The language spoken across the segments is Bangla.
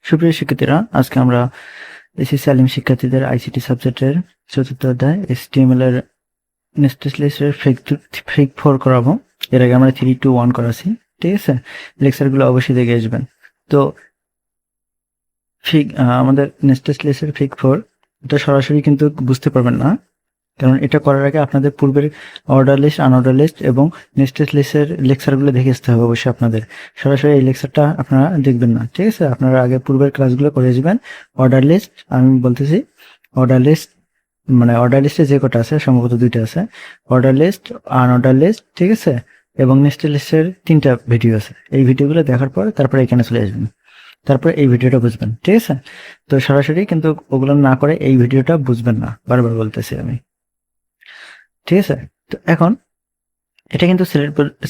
সুপ্রিয় শিক্ষার্থীরা, আজকে আমরা এসএসসি আলিম শিক্ষার্থীদের আইসিটি সাবজেক্টের চতুর্থ অধ্যায় HTML এর নেস্টেড লিস্টের ফিগ 4 করাবো। এর আগে আমরা 3, 2, 1 করাছি, ঠিক আছে? লেকচারগুলো অবশ্যই দেখে আসবেন। তো আমাদের নেস্টেড লিস্টের ফিগ 4 এটা সরাসরি কিন্তু বুঝতে পারবেন না, কারণ এটা করার আগে আপনাদের পূর্বের অর্ডার লিস্ট, আনঅর্ডার লিস্ট এবং নেস্টেড লিস্টের লেকচারগুলো দেখে আসতে হবে অবশ্যই আপনাদের। সরাসরি এই লেকচারটা আপনারা দেখবেন না, ঠিক আছে? আপনারা আগে পূর্বের ক্লাসগুলো করে যাবেন। অর্ডার লিস্ট আমি বলতেছি, অর্ডার লিস্ট মানে অর্ডার লিস্টে যে কটা আছে সম্ভবত 2টা আছে, অর্ডার লিস্ট, আনঅর্ডার লিস্ট, ঠিক আছে? এবং নেস্টেড লিস্টের 3টা ভিডিও আছে। এই ভিডিওগুলো দেখার পর তারপরে এখানে চলে আসবেন, তারপরে এই ভিডিওটা বুঝবেন, ঠিক আছে? তো সরাসরি কিন্তু ওগুলো না করে এই ভিডিওটা বুঝবেন না, বারবার বলতেছি আমি, ঠিক আছে? তো এখন এটা কিন্তু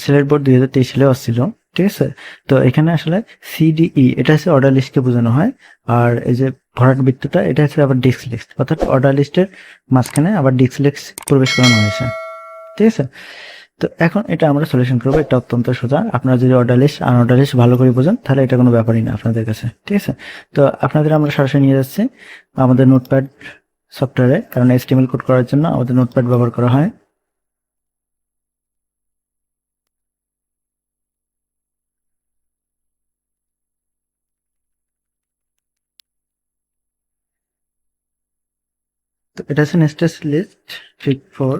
সিলেট বোর্ড 2023 সালে আসছিল, ঠিক আছে? তো এখানে আসলে সিডিই এটা হচ্ছে অর্ডার লিস্টকে বোঝানো হয়, আর এই যে ভরাট বৃত্তটা এটা হচ্ছে আবার ডিস্ক লিস্ট, অর্থাৎ অর্ডার লিস্টের মাঝখানে আবার ডিস্ক লিস্ট প্রবেশ করানো হয়েছে, ঠিক আছে? তো এখন এটা আমরা সলিউশন করবো। এটা অত্যন্ত সোজা। আপনারা যদি অর্ডার লিস্ট, আনঅর্ডার লিস্ট ভালো করে বোঝেন তাহলে এটা কোনো ব্যাপারই না আপনাদের কাছে, ঠিক আছে? তো আপনাদের আমরা সরাসরি নিয়ে যাচ্ছি আমাদের নোটপ্যাড সফটওয়্যারে, কারণ HTML কোড করার জন্য আমাদের নোটপ্যাড ব্যবহার করা হয়। তো এটা হচ্ছে nested list fig 4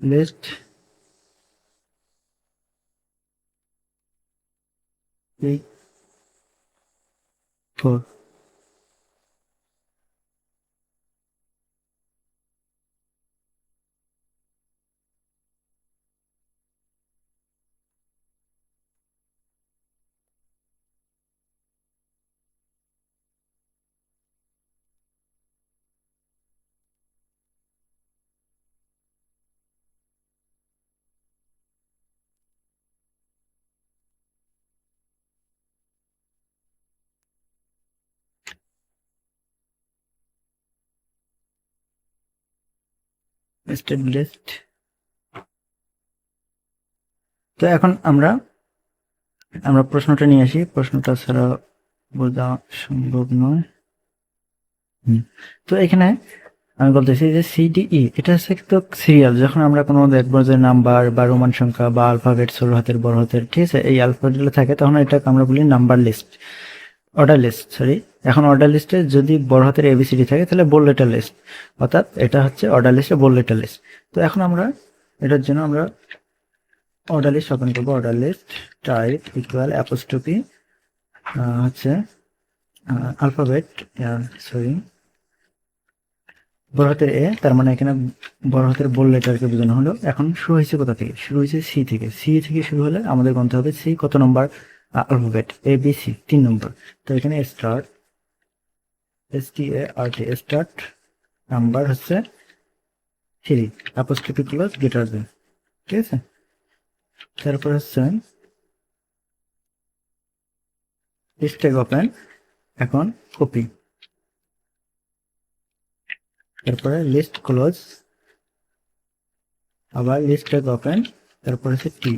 list fig 4। Nested list. তো এখন আমরা প্রশ্নটা নিয়ে আসি। প্রশ্নটা ছাড়া বোঝা সম্ভব নয়। তো এখানে আমি বলতেছি যে সিডিই এটা হচ্ছে তো সিরিয়াল। যখন আমরা কোনো দেখবো যে নাম্বার বা রোমান সংখ্যা বা আলফাবেট, ছোট হাতের, বড় হাতের, ঠিক আছে, এই আলফাবেটগুলো থাকে, তখন এটাকে আমরা বলি number list, order list, sorry. এখন অর্ডার লিস্টে যদি বড় হাতের ABCD থাকে তাহলে বোল্ড লেটার লিস্ট, অর্থাৎ এটা হচ্ছে অর্ডার লিস্টে বোল্ড লেটার লিস্ট। তো এখন আমরা এটার জন্য আমরা অর্ডার লিস্ট ওপেন করবো। Order list type equal apostrophe হচ্ছে আলফাবেট, সরি, বড় হাতের এ, তার মানে এখানে বড় হাতের বোল্ড লেটারকে বোঝানো হলো। এখন শুরু হয়েছে কোথা থেকে? শুরু হয়েছে সি থেকে। সি থেকে শুরু হলে আমাদের গণতে হবে সি কত নম্বর আলফাবেট, ABC 3 নম্বর। তো এখানে স্টার্ট, START, স্টার্ট নাম্বার হচ্ছে 3, অ্যাপোস্ট্রফি ক্লোজ গ্রেটার দেন, ঠিক আছে? তারপর হচ্ছে লিস্ট ওপেন, এখন কপি, তারপরে লিস্ট ক্লোজ, আবার লিস্ট ওপেন, তারপর হচ্ছে টি,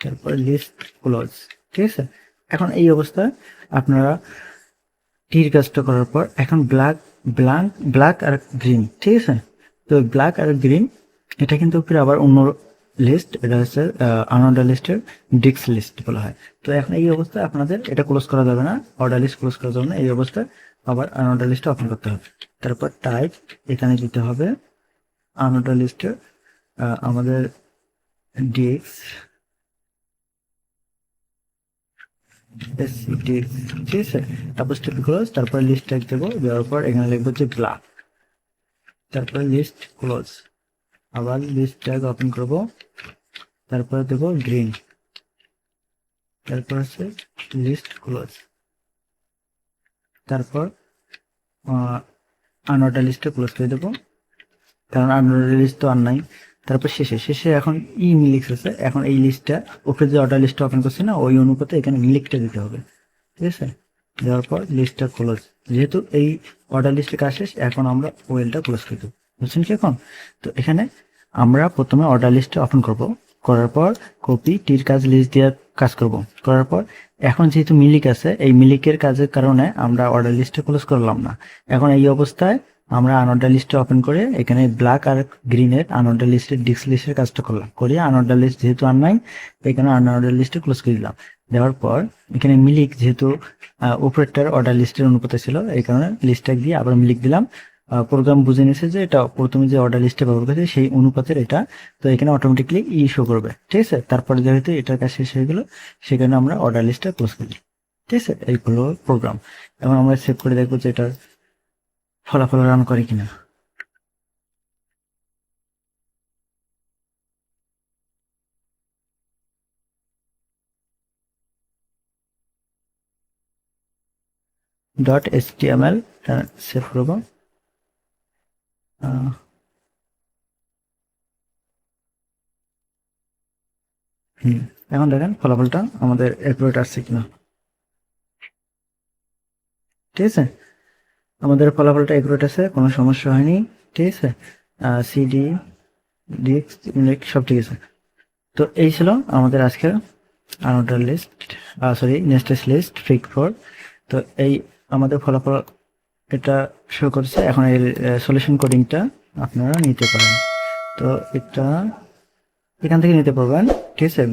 তারপরে লিস্ট ক্লোজ, ঠিক আছে? এখন এই অবস্থায় আপনারা টির কাজটা করার পর এখন ব্ল্যাক আর গ্রিন, ঠিক আছে? তো ব্ল্যাক আর গ্রিন এটা কিন্তু ফির আবার অন্য লিস্ট, এটা হচ্ছে আনঅর্ডার লিস্টের ডিস্ক লিস্ট বলা হয়। তো এখন এই অবস্থায় আপনাদের এটা ক্লোজ করা যাবে না, অর্ডার লিস্ট ক্লোজ করা যাবে না। এই অবস্থায় আবার আনঅর্ডার লিস্টে ওপেন করতে হবে। তারপর টাইপ এখানে দিতে হবে আনঅর্ডার লিস্টের আমাদের ডিস্ক ঠিক আছে? তারপর স্টেপ ক্লোজ, তারপর লিস্ট ট্যাগ দেবো, দেওয়ার পর এখানে লিখবো যে ব্ল্যাক, তারপরে লিস্ট ক্লোজ, আবার লিস্ট ট্যাগ ওপেন করবো, তারপরে দেবো গ্রিন, তারপর হচ্ছে লিস্ট ক্লোজ, তারপর আনঅর্ডার লিস্টে ক্লোজ করে দেবো, কারণ আনঅর্ডার লিস্ট তো আর নাই। তারপর শেষে এখন মিলিক্স আছে। এখন এই লিস্টটা ওপরে যে অর্ডার লিস্টটা ওপেন করছি না, ওই অনুপাতে এখানে মিলিকটা দিতে হবে, ঠিক আছে? দেওয়ার পর লিস্টটা ক্লোজ। যেহেতু এই অর্ডার লিস্টের কাজ শেষ, এখন আমরা ওয়েলটা ক্লোজ করে দেবো, বুঝছেন কি? এখন তো এখানে আমরা প্রথমে অর্ডার লিস্টটা ওপেন করব, করার পর কপি টির কাজ লিস্ট দেওয়ার কাজ করব। করার পর এখন যেহেতু মিলিক আছে, এই মিলিকের কাজের কারণে আমরা অর্ডার লিস্টে ক্লোজ করলাম না। এখন এই অবস্থায় আমরা আনঅর্ডার লিস্টে ওপেন করে এখানে ব্ল্যাক আর গ্রিনের আনঅর্ডার লিস্টের ডিস্ক লিস্টের কাজটা করলাম, করি আনঅর্ডার লিস্ট যেহেতু আর নাই, এখানে আনঅর্ডার লিস্টে ক্লোজ করে দিলাম। দেওয়ার পর এখানে মিলিক যেহেতু উপরেরটার অর্ডার লিস্টের অনুপাতে ছিল, এই কারণে লিস্টটা দিয়ে আবার মিলিক দিলাম। প্রোগ্রাম বুঝে নিয়েছে যে এটা প্রথমে যে অর্ডার লিস্টে ব্যবহার করেছে সেই অনুপাতের এটা, তো এখানে অটোমেটিকলি শো করবে। ঠিক আছে, তারপরে যেহেতু এটার কাজ শেষ হয়ে গেল, সেখানে আমরা অর্ডার লিস্টটা ক্লোজ করি। ঠিক আছে, এইগুলো প্রোগ্রাম। এখন আমরা সেভ করে দেখবো যে এটার ফলাফল রান করে কিনা। .html সেভ করবো। এখন দেখেন ফলাফলটা আমাদের অ্যাকুরেট আসছে কিনা। ঠিক আছে, আমাদের ফলাফলটা অ্যাকুরেট আছে, কোনো সমস্যা হয়নি। ঠিক আছে, সিডি ডিএক্স সব ঠিক আছে। তো এই ছিল আমাদের আজকের unordered list, sorry nested list fig 4। তো এই আমাদের ফলাফল এটা শো করছে। এখন এর সলিউশন কোডিংটা আপনারা নিতে পারেন। তো এটা এখান থেকে নিতে পারবেন। ঠিক আছে,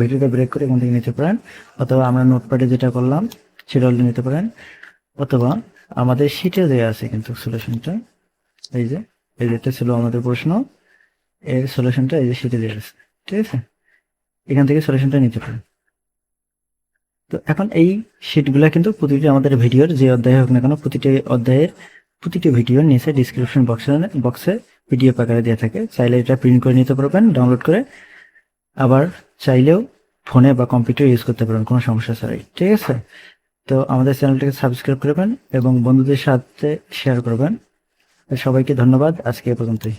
ভিডিওটা ব্রেক করে এখান থেকে নিতে পারেন, অথবা আমরা নোটপ্যাডে যেটা করলাম সেটা নিতে পারেন, অথবা আমাদের শিটে দেওয়া আছে কিন্তু সলিউশনটা। এই যে এটা ছিল আমাদের প্রশ্ন, এর সলিউশনটা এই যে শিটে দেওয়া আছে। ঠিক আছে, এখান থেকে সলিউশনটা নিতে পারেন। তো এখন এই শিটগুলো কিন্তু প্রতিটি আমাদের ভিডিওর যে অধ্যায় হোক না কেন, প্রতিটি অধ্যায়ের প্রতিটি ভিডিওর নিচে ডিসক্রিপশন বক্সে পিডিএফ আকারে দেওয়া থাকে। চাইলে এটা প্রিন্ট করে নিতে পারবেন ডাউনলোড করে, আবার চাইলেও ফোনে বা কম্পিউটার ইউজ করতে পারবেন কোনো সমস্যা ছাড়াই। ঠিক আছে, তো আমাদের চ্যানেলটাকে সাবস্ক্রাইব করবেন এবং বন্ধুদের সাথে শেয়ার করবেন। সবাইকে ধন্যবাদ, আজকে এ পর্যন্তই।